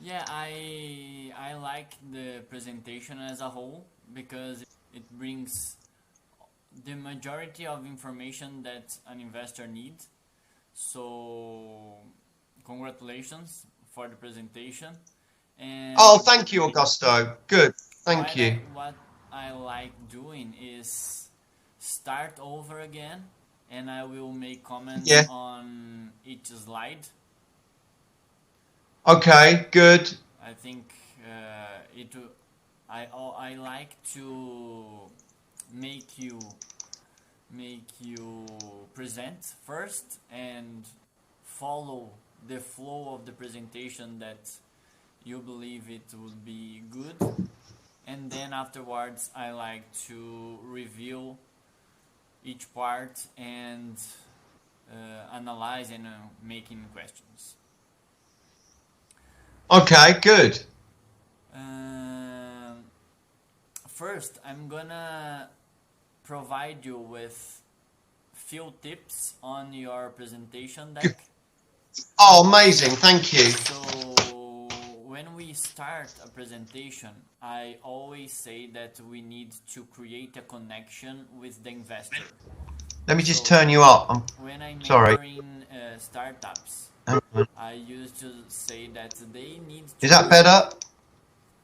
Yeah, I like the presentation as a whole because it brings the majority of information that an investor needs. So, congratulations for the presentation. Oh, And thank you, Augusto. Good. Thank you. what I like doing is start over again, and I will make comments Yeah. on each slide. Okay, good. I think it. I like to make you present first and follow the flow of the presentation that you believe it would be good, and then afterwards I like to review each part and analyze and making questions. Okay, good. Um, First, I'm gonna provide you with few tips on your presentation Good. deck. Oh, amazing. Thank you. So when we start a presentation, I always say that we need to create a connection with the investor. Let me just So turn you up. I'm when I'm sorry. mentoring startups, Hang on. I used to say that they need Is to that bring better?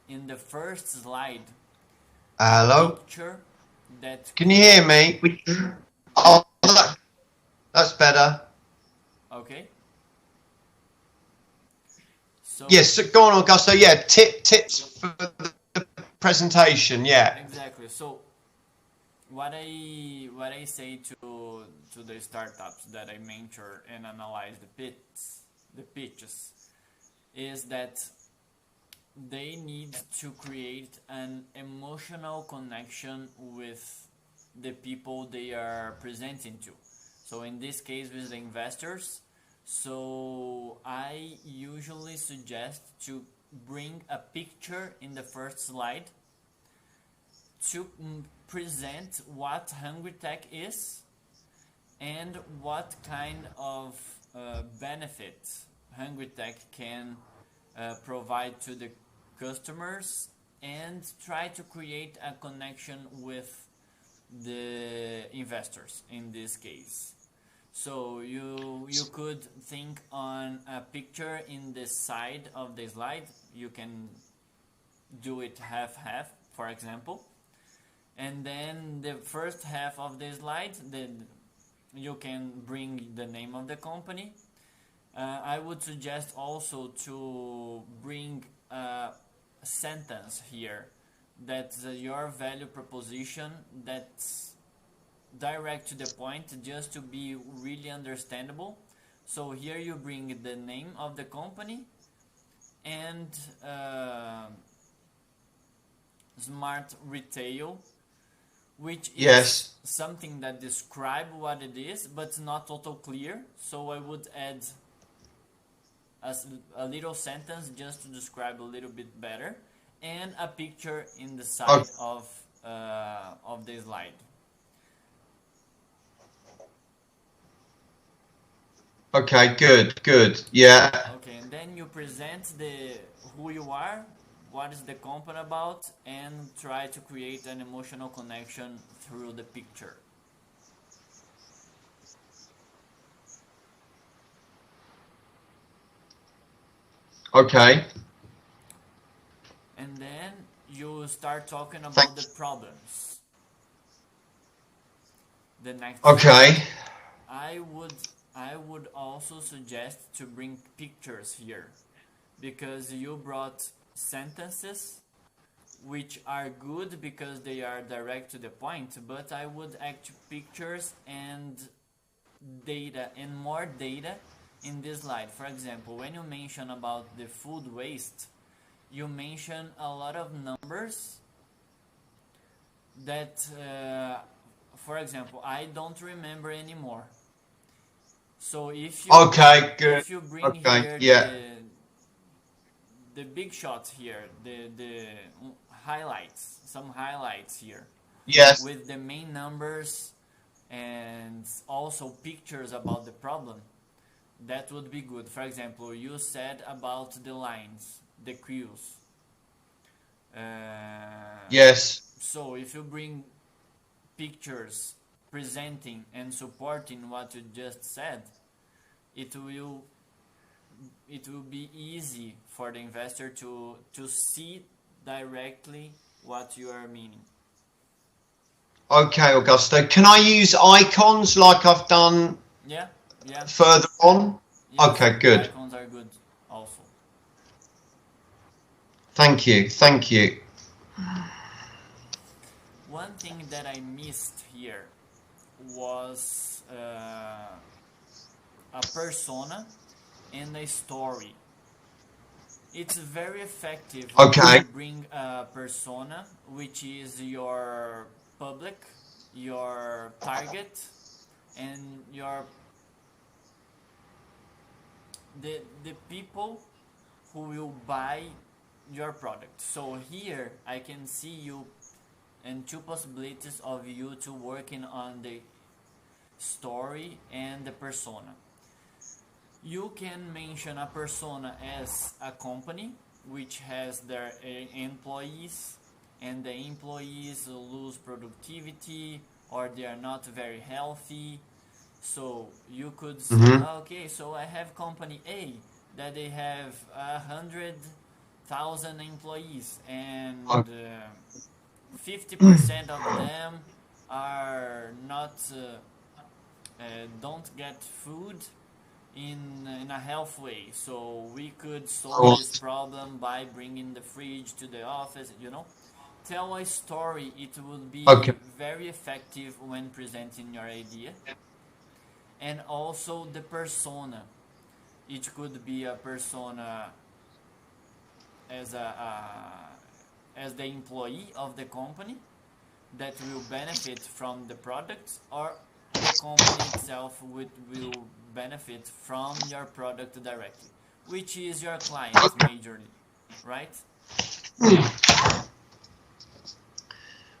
in the first slide a Hello? picture that Can you could. hear me? Oh, that's better. Okay, so Yes, go on, Augusto. Yeah, tips for the presentation. Yeah. exactly. So what I say to the startups that I mentor and analyze the pitches is that they need to create an emotional connection with the people they are presenting to. So in this case with the investors, so I usually suggest to bring a picture in the first slide to present what Hungry Tech is and what kind of benefit Hungry Tech can provide to the customers, and try to create a connection with the investors in this case. So you could think on a picture in the side of the slide. You can do it half half, for example, and then the first half of the slide, then you can bring the name of the company. I would suggest also to bring a sentence here that's your value proposition, that's direct to the point, just to be really understandable. So here you bring the name of the company and smart retail, which is Yes. something that describe what it is but not total clear. So I would add a little sentence just to describe a little bit better, and a picture in the Oh, side of the slide. okay, good, good. Yeah. Okay, and then you present the who you are, what is the company about, and try to create an emotional connection through the picture. Okay. And then you start talking Thank about the problems. The next slide. Okay. I would I would also suggest to bring pictures here, because you brought sentences which are good because they are direct to the point, but I would add pictures and data and more data in this slide. For example, when you mention about the food waste, you mention a lot of numbers that for example, I don't remember anymore. So Okay, good. if you bring Okay, here yeah. the big shots here, the highlights, some highlights here Yes. with the main numbers and also pictures about the problem, that would be good. For example, you said about the lines, the queues. Yes. So if you bring pictures presenting and supporting what you just said, it will be easy for the investor to see directly what you are meaning. Okay, Augusto. Can I use icons like I've done Yeah. further on? Yes, okay, good. Icons are good also. Thank you. Thank you. One thing that I missed here was a persona and a story. It's very effective when you bring a persona, which is your public, your target, and the people who will buy your product. So here I can see you and two possibilities of you to working on the story and the persona. You can mention a persona as a company which has their employees, and the employees lose productivity or they are not very healthy. So you could say, okay, so I have company A that they have 100,000 employees, and 50% of them are not don't get food in a health way. So we could solve this problem by bringing the fridge to the office. Tell a story. It would be very effective when presenting your idea. And also the persona. It could be a persona as as the employee of the company that will benefit from the products, or the company itself will benefit from your product directly, which is your client majorly, right?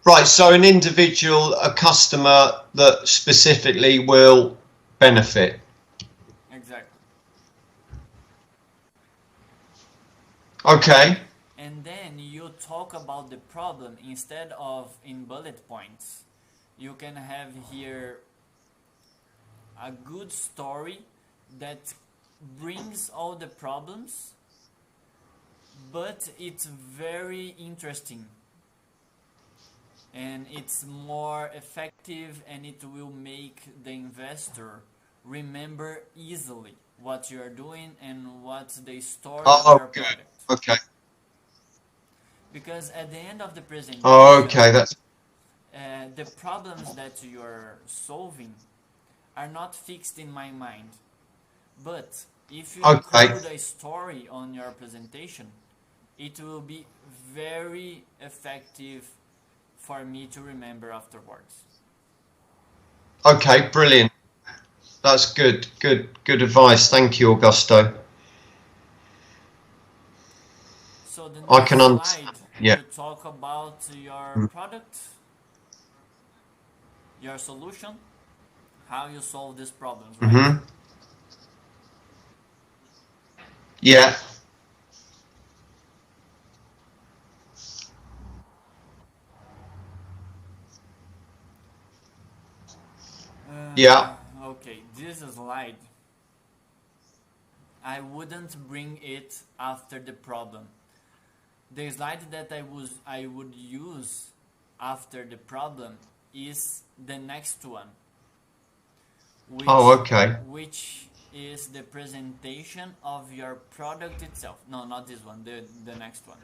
Right, so an individual, a customer that specifically will benefit. Exactly. Okay. And then you talk about the problem instead of in bullet points. You can have here a good story that brings all the problems, but it's very interesting and it's more effective, and it will make the investor remember easily what you're doing and what's the story of your product. Okay. Because at the end of the presentation, that's the problems that you're solving are not fixed in my mind. But if you include a story on your presentation, it will be very effective for me to remember afterwards. Okay, brilliant. That's good advice. Thank you, Augusto. So the next slide, you talk about your product, your solution, how you solve these problems, right? Yeah. Okay, this slide, I wouldn't bring it after the problem. The slide that I would use after the problem is the next one. Which is the presentation of your product itself. No, not this one, the next one.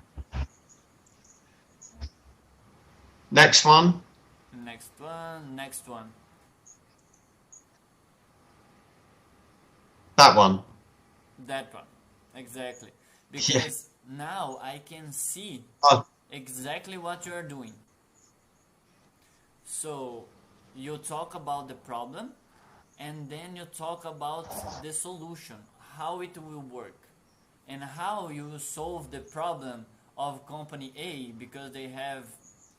Next one. Next one. That one. That one, exactly. Because now I can see exactly what you're doing. So you talk about the problem, and then you talk about the solution, how it will work, and how you solve the problem of company A because they have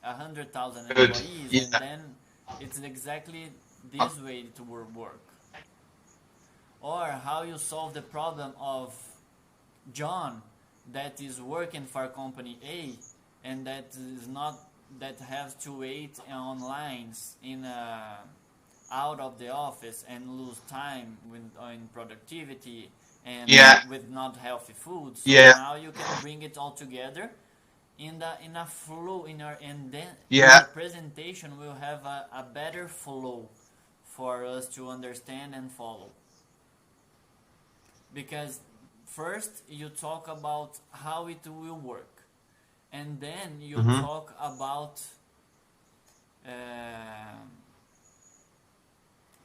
100,000 employees, and then it's exactly this way to work. or how you solve the problem of John that is working for company A and that is not, that has to wait on lines in out of the office and lose time in productivity and with not healthy food. So now you can bring it all together in a flow and then your presentation will have a better flow for us to understand and follow. Because first you talk about how it will work, and then you talk about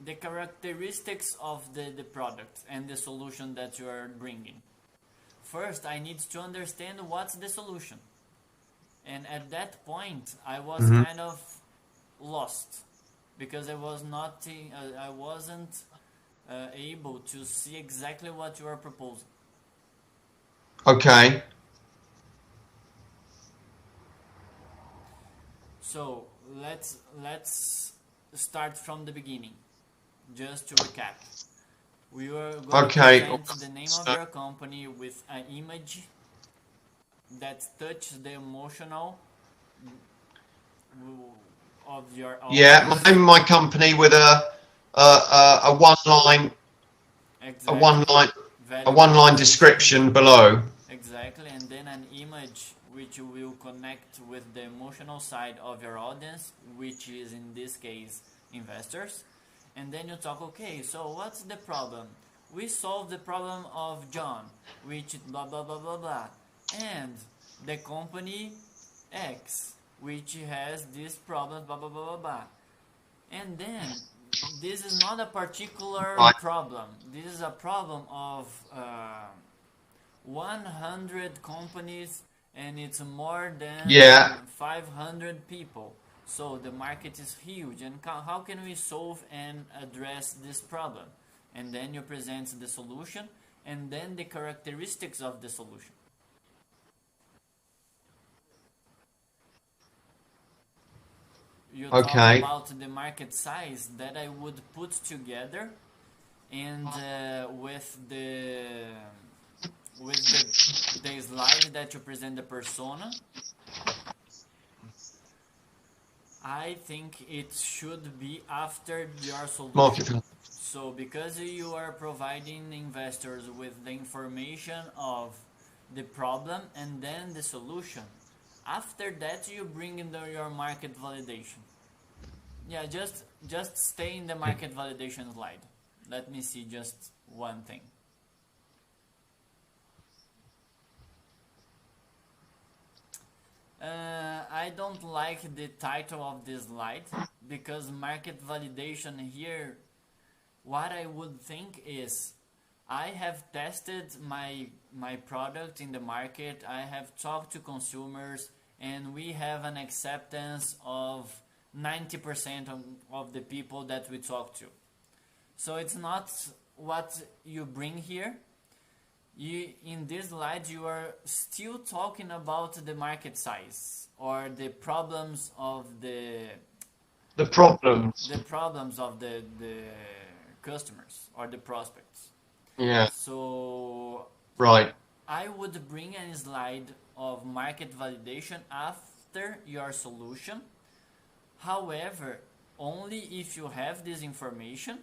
the characteristics of the product and the solution that you are bringing. First, I need to understand what's the solution. And at that point, I was kind of lost because I wasn't able to see exactly what you are proposing. Okay. So let's start from the beginning. Just to recap, we were going to present the name of your company with an image that touches the emotional of your audience. Yeah, my name of my company with a one line description below. Exactly, and then an image which will connect with the emotional side of your audience, which is in this case investors. And then you talk, okay, so what's the problem? We solved the problem of John, which blah blah blah blah blah, and the company X, which has this problem, blah blah blah blah blah. And then this is not a particular problem. This is a problem of 100 companies, and it's more than 500 people. So the market is huge, and how can we solve and address this problem? And then you present the solution, and then the characteristics of the solution. You talk about the market size that I would put together, and with the slide that you present the persona. I think it should be after your solution. So because you are providing investors with the information of the problem and then the solution, after that you bring in your market validation. Yeah, just stay in the market validation slide. Let me see just one thing. I don't like the title of this slide because market validation here, what I would think is I have tested my product in the market, I have talked to consumers, and we have an acceptance of 90% of the people that we talk to. So it's not what you bring here. In this slide, you are still talking about the market size or the problems of the problems of the customers or the prospects. Yeah. So I would bring a slide of market validation after your solution. However, only if you have this information.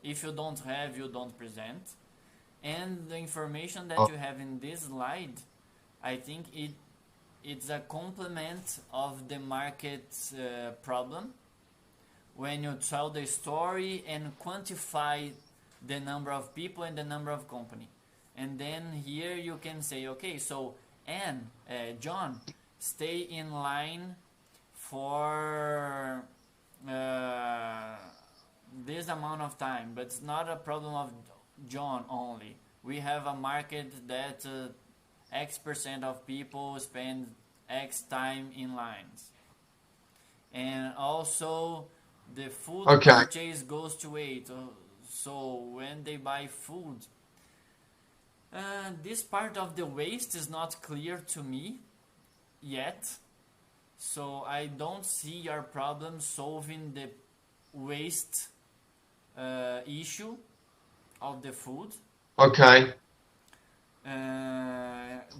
If you don't have, you don't present. And the information that you have in this slide, I think it's a complement of the market problem. When you tell the story and quantify the number of people and the number of company. And then here you can say, okay, so John, stay in line for this amount of time, but it's not a problem of John only. We have a market that X% of people spend X time in lines. And also the food purchase goes to 8. So when they buy food, this part of the waste is not clear to me yet. So I don't see your problem solving the waste issue of the food. Okay.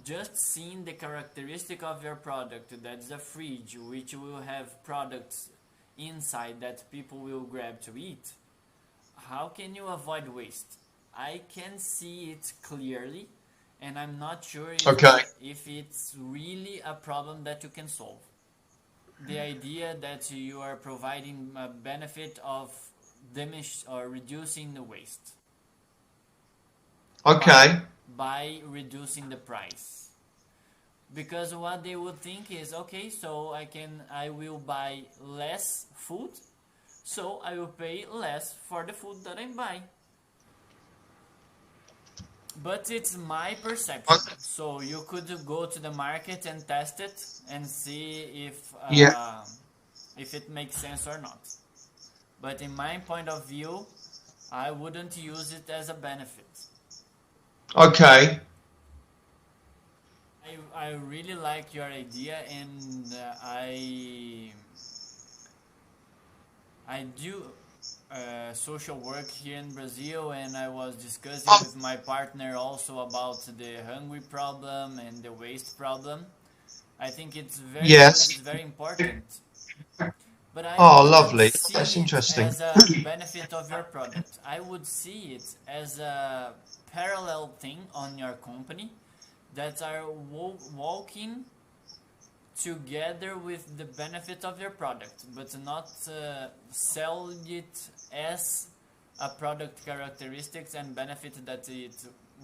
Just seeing the characteristic of your product, that's a fridge, which will have products inside that people will grab to eat. How can you avoid waste? I can see it clearly, and I'm not sure if it's really a problem that you can solve. The idea that you are providing a benefit of reducing the waste. Okay. By reducing the price. Because what they would think is, okay, so I will buy less food, so I will pay less for the food that I'm buying. But it's my perception. So you could go to the market and test it and see if it makes sense or not. But in my point of view, I wouldn't use it as a benefit. Okay. I really like your idea, and I do social work here in Brazil, and I was discussing with my partner also about the hungry problem and the waste problem. I think it's very important. But I lovely. See That's interesting. as a benefit of your product. I would see it as a parallel thing on your company that are walking together with the benefit of your product, but not sell it as a product characteristics and benefit that it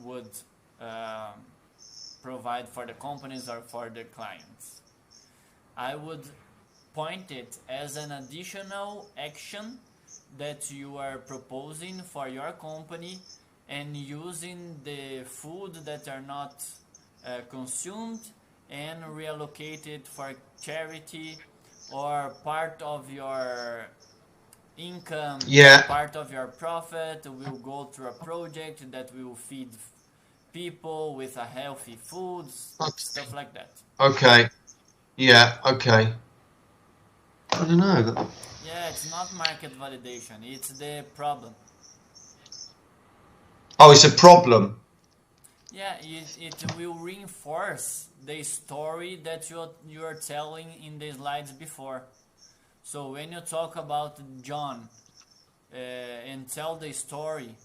would provide for the companies or for the clients. I would point it as an additional action that you are proposing for your company, and using the food that are not consumed and reallocated for charity, or part of your income, part of your profit will go to a project that will feed people with a healthy food, stuff like that. Okay. Yeah, okay. I don't know. Yeah, it's not market validation, it's the problem. Oh, it's a problem. Yeah, it will reinforce the story that you are telling in the slides before. So when you talk about John and tell the story,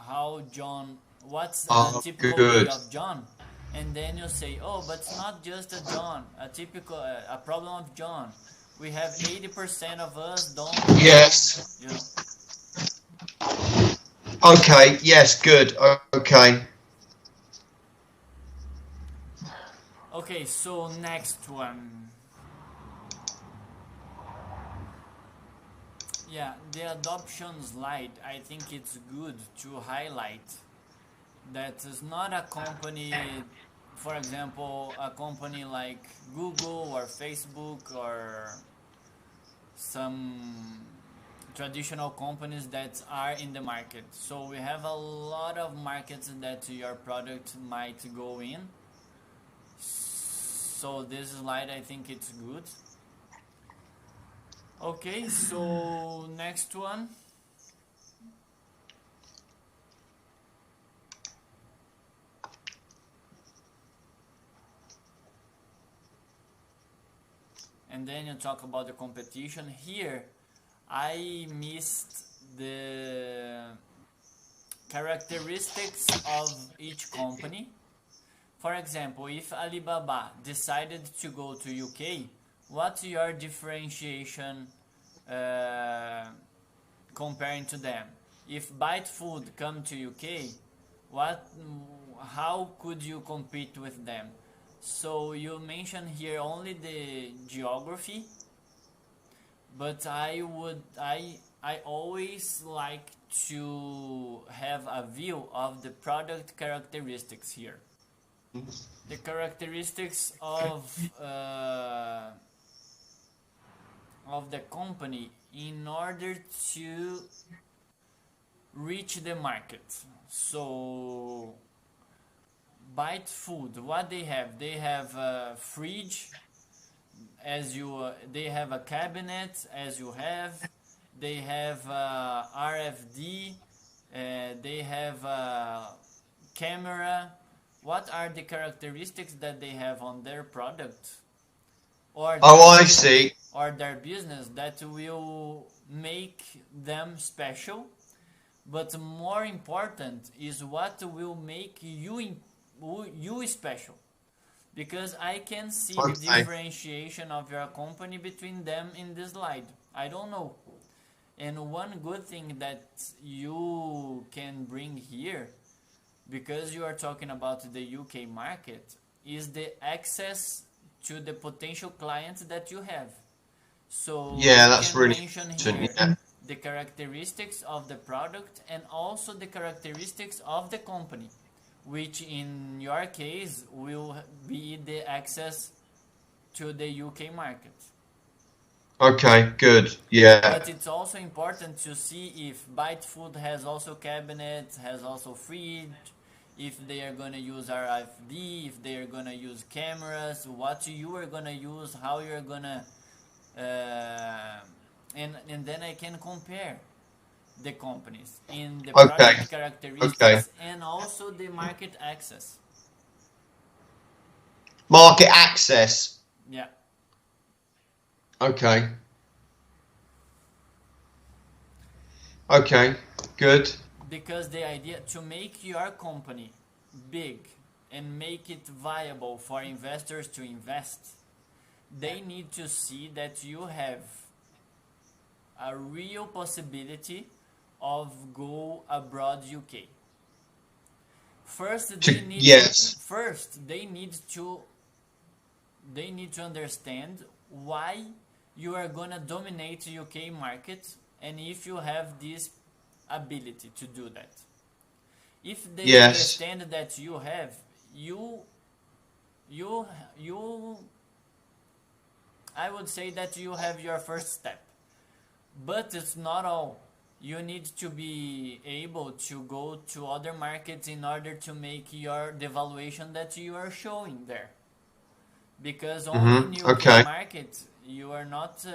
how John, what's a typical day of John, and then you say, oh, but it's not just a John, a typical a problem of John. We have 80% of us don't. Yes. You know. Okay. Yes. Good. Okay. Okay. So next one. Yeah, the adoption slide, I think it's good to highlight that it's not a company, for example, a company like Google or Facebook or some traditional companies that are in the market. So we have a lot of markets that your product might go in. So this slide, I think it's good. Okay, so next one. And then you talk about the competition. Here, I missed the characteristics of each company. For example, if Alibaba decided to go to UK, what's your differentiation comparing to them? If Byte Food come to UK, how could you compete with them? So you mentioned here only the geography, but I always like to have a view of the product characteristics here. The characteristics of the company in order to reach the market. So Byte Food, what they have a fridge, they have a cabinet as you have, they have RFD they have a camera. What are the characteristics that they have on their product or I see. or their business that will make them special? But more important is what will make you special. Because I can see the Okay. differentiation of your company between them in this slide. I don't know. And one good thing that you can bring here, because you are talking about the UK market, is the access to the potential clients that you have. So Yeah, you that's can really mention important. here Yeah. the characteristics of the product and also the characteristics of the company, which in your case will be the access to the UK market. Okay, good. Yeah. But it's also important to see if Byte Food has also cabinets, has also fridge, if they are gonna use RFD, if they are gonna use cameras, what you are gonna use, how you're gonna, and then I can compare the companies in the Okay. product Okay. characteristics and also the market access. Market access. Yeah. Okay. Okay. Good. Because the idea to make your company big and make it viable for investors to invest, they need to see that you have a real possibility of go abroad UK. First they need Yes. they need to understand why you are gonna dominate the UK market and if you have this ability to do that. If they Yes. understand that you have, you I would say that you have your first step. But it's not all. You need to be able to go to other markets in order to make your the valuation that you are showing there. Because only in UK Okay. market you are not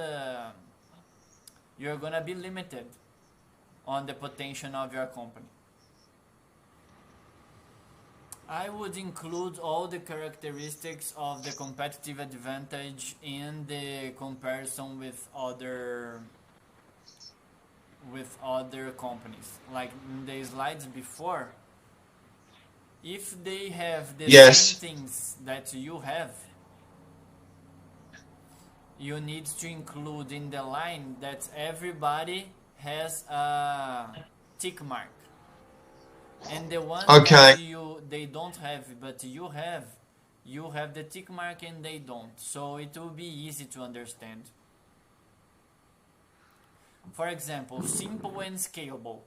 you're gonna be limited on the potential of your company. I would include all the characteristics of the competitive advantage in the comparison with other companies. Like in the slides before, if they have the Yes. same things that you have, you need to include in the line that everybody has a tick mark. And the ones Okay. that they don't have but you have the tick mark and they don't. So it will be easy to understand. For example, simple and scalable.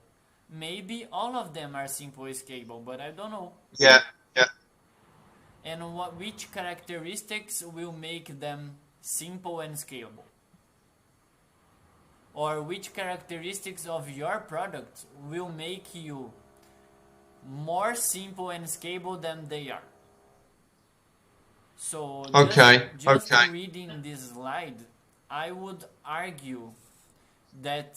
Maybe all of them are simple and scalable, but I don't know. Yeah. Yeah. And which characteristics will make them simple and scalable? Or which characteristics of your product will make you more simple and scalable than they are? So just Okay. reading this slide, I would argue that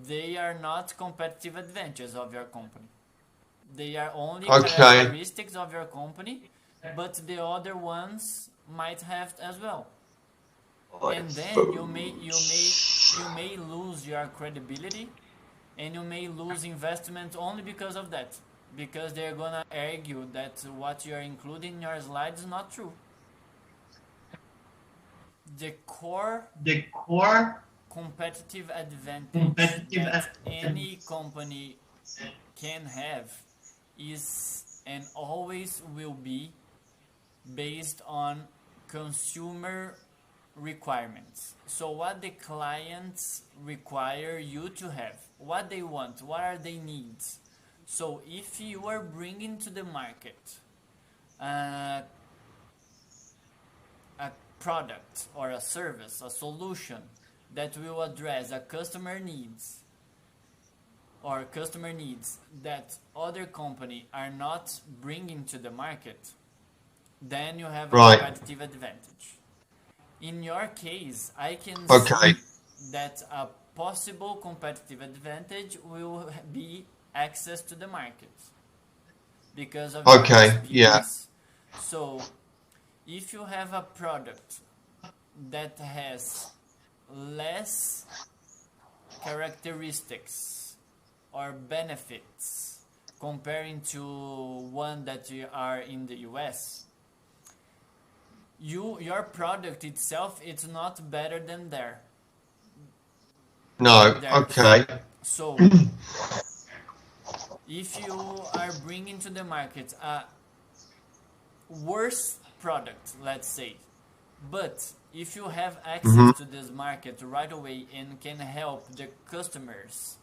they are not competitive advantages of your company. They are only Okay. characteristics of your company, but the other ones might have as well. And then you may lose your credibility and you may lose investment only because of that. Because they're gonna argue that what you're including in your slide is not true. The core competitive advantage that any company can have is and always will be based on consumer requirements. So what the clients require you to have, what they want, what are their needs. So if you are bringing to the market a product or a service, a solution that will address a customer needs or customer needs that other company are not bringing to the market, then you have a Right. competitive advantage. In your case, I can Okay. see that a possible competitive advantage will be access to the market because of Okay, your yeah. experience. So if you have a product that has less characteristics or benefits comparing to one that you are in the US, your product itself, it's not better than No, theirs. okay. So if you are bringing to the market a worse product, let's say, but if you have access to this market right away and can help the customers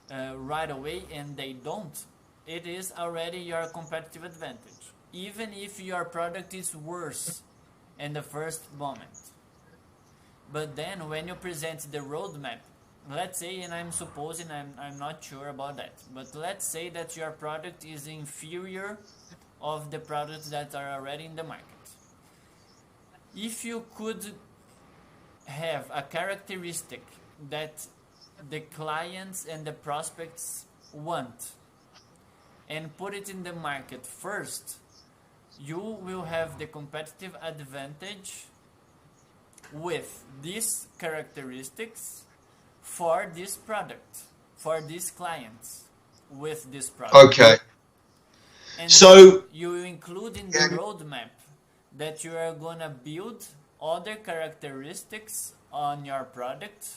right away and they don't, it is already your competitive advantage, even if your product is worse in the first moment. But then when you present the roadmap, let's say, and I'm supposing, I'm not sure about that, but let's say that your product is inferior of the products that are already in the market. If you could have a characteristic that the clients and the prospects want and put it in the market first, you will have the competitive advantage with these characteristics for this product, for these clients with this product. Okay. And So, you include in the roadmap that you are gonna build other characteristics on your product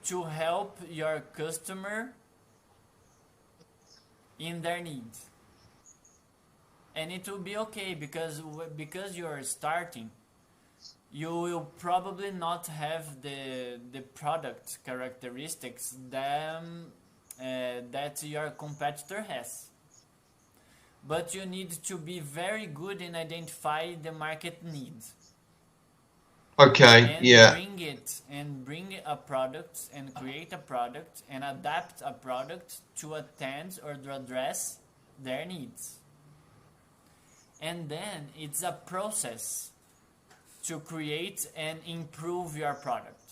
to help your customer in their needs. And it will be okay because you're starting, you will probably not have the product characteristics that your competitor has. But you need to be very good in identifying the market needs. okay, And yeah. bring a product and create a product and adapt a product to attend or to address their needs. And then it's a process to create and improve your product.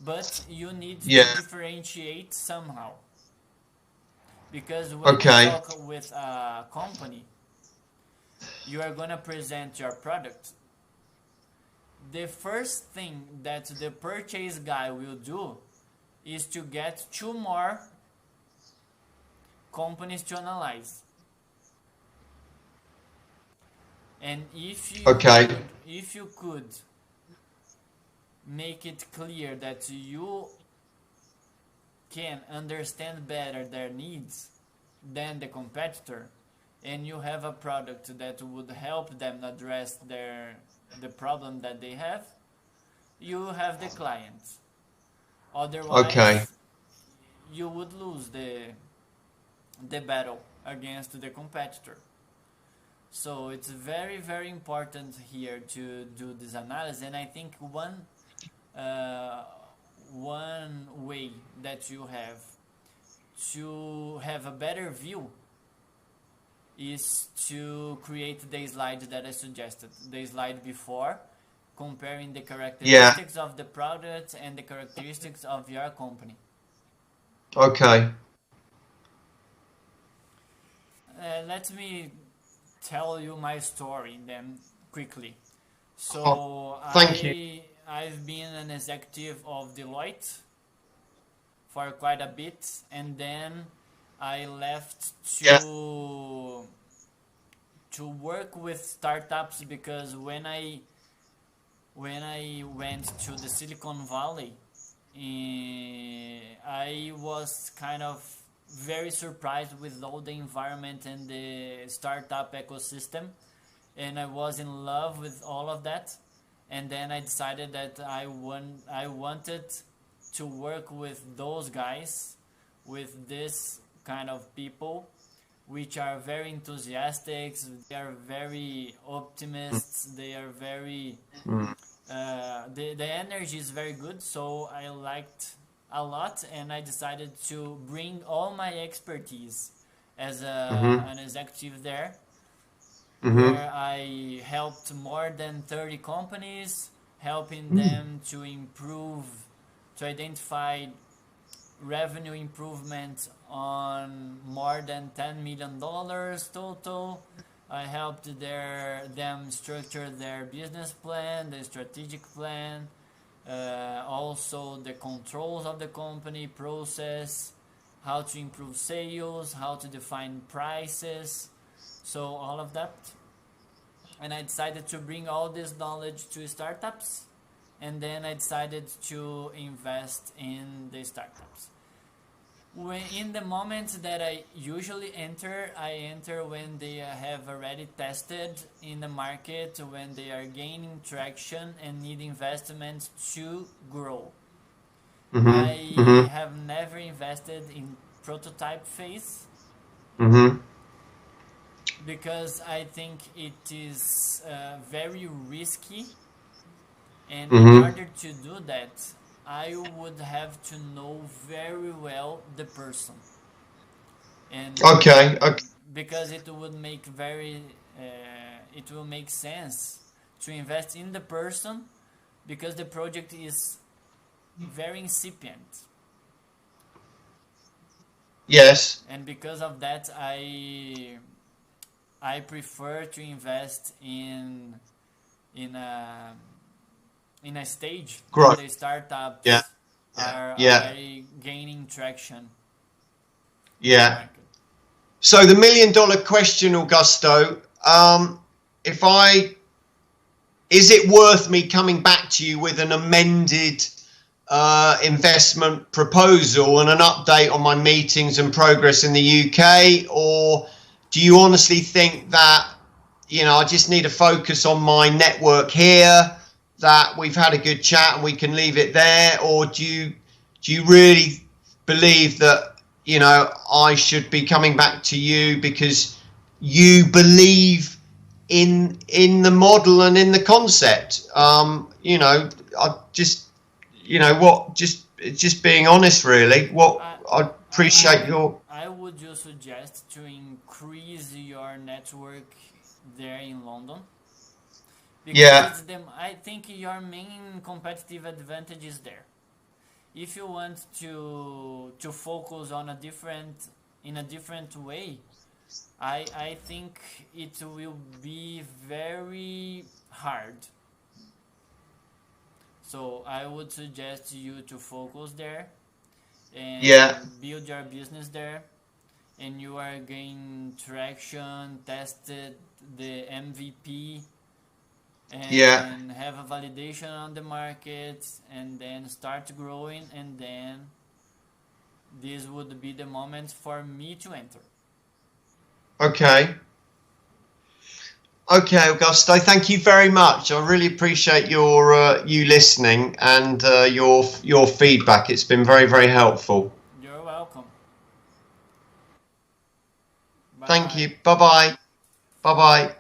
But you need to differentiate somehow. Because when you talk with a company, you are going to present your product. The first thing that the purchase guy will do is to get 2 more companies to analyze. And if you could make it clear that you can understand better their needs than the competitor, and you have a product that would help them address the problem that they have, you have the client. Otherwise, you would lose the battle against the competitor. So it's very, very important here to do this analysis, and I think one way that you have to have a better view is to create the slide that I suggested, the slide before, comparing the characteristics of the product and the characteristics of your company. Okay. Let me tell you my story then quickly. So thank you. I've been an executive of Deloitte for quite a bit, and then I left to work with startups because when I went to the Silicon Valley, I was kind of very surprised with all the environment and the startup ecosystem, and I was in love with all of that. And then I decided that I wanted to work with those guys, with this kind of people, which are very enthusiastic, they are very optimists, they are very the energy is very good, so I liked a lot, and I decided to bring all my expertise as an executive there, where I helped more than 30 companies, helping them to improve, to identify revenue improvement on more than $10 million total. I helped them structure their business plan, the strategic plan, also the controls of the company, process, how to improve sales, how to define prices, so all of that. And I decided to bring all this knowledge to startups, and then I decided to invest in the startups. In the moment that I usually enter, I enter when they have already tested in the market, when they are gaining traction and need investment to grow. I have never invested in prototype phase because I think it is very risky, and in order to do that, I would have to know very well the person, and Okay. because it would make it will make sense to invest in the person because the project is very incipient. Yes. And because of that, I prefer to invest in a stage Growth. where the startups Yeah. are Yeah. already gaining traction. Yeah. So the $1 million question, Augusto, is it worth me coming back to you with an amended investment proposal and an update on my meetings and progress in the UK, or do you honestly think that I just need to focus on my network here, that we've had a good chat and we can leave it there, or do you really believe that I should be coming back to you because you believe in the model and in the concept? I just being honest, really. I appreciate your. I would just suggest to increase your network there in London, because I think your main competitive advantage is there. If you want to focus on in a different way, I think it will be very hard. So I would suggest you to focus there and build your business there, and you are gaining traction, tested the MVP, and have a validation on the market, and then start growing, and then this would be the moment for me to enter. Okay, Augusto, thank you very much. I really appreciate you listening and your feedback. It's been very, very helpful. You're welcome. Thank you. Bye-bye. Bye-bye.